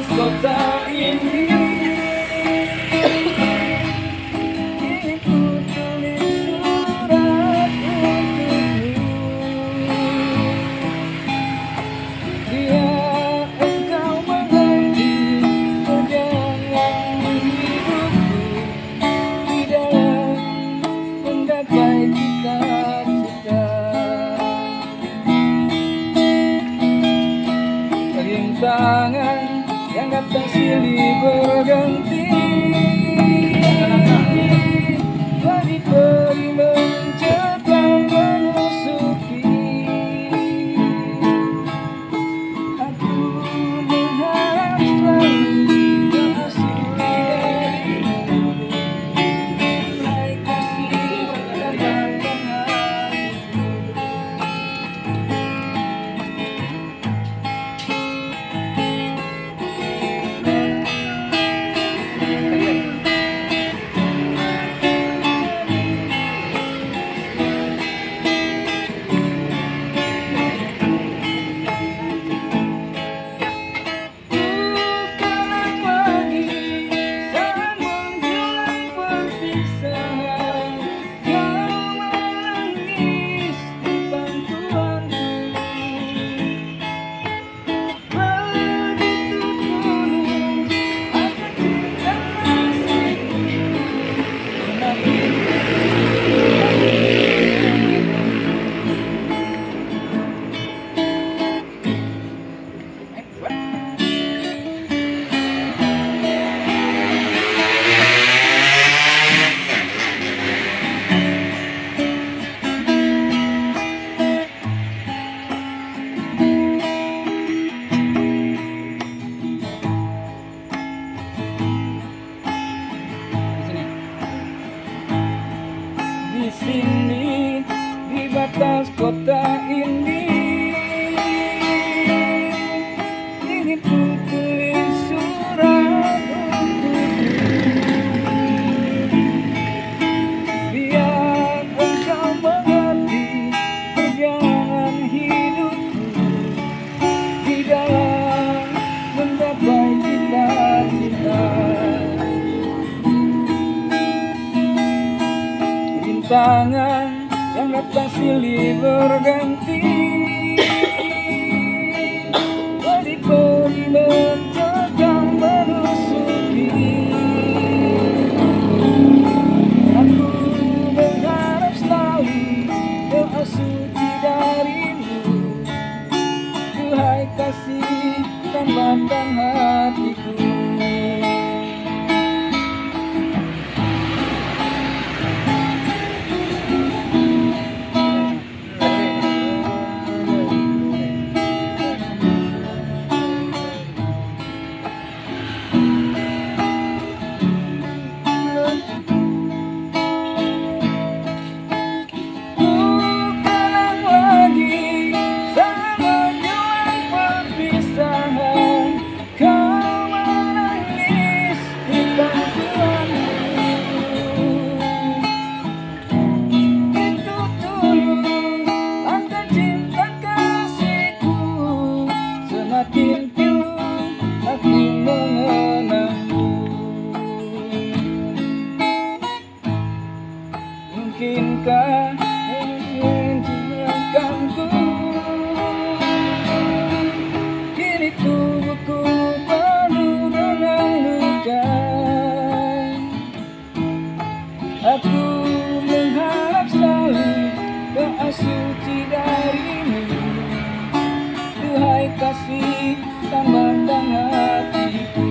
batas kota ini. Ku tulis surat untukmu, biar engkau mengerti perjalanan hidupku di dalam menggapai cita-cita. Rintangan yang datang silih berganti, peri-peri mencekam menusuki. Aku mengharap selalu kasih darimu, hai kasih datangkan hatiku. Di sini, di batas kota ini, ingin ku tulis surat untukmu, biar engkau mengerti perjalanan hidupku di dalam menggapai cita-cita. Rintangan yang datang silih berganti, peri-peri mencekam menusuki. Aku berharap selalu doa suci darimu, duhai kasih tambahkan hatiku. Mungkinkah menjadikanku kini tubuhku penuh dengan luka. Aku mengharap selalu doa suci darimu, duhai kasih tambahkan hatiku.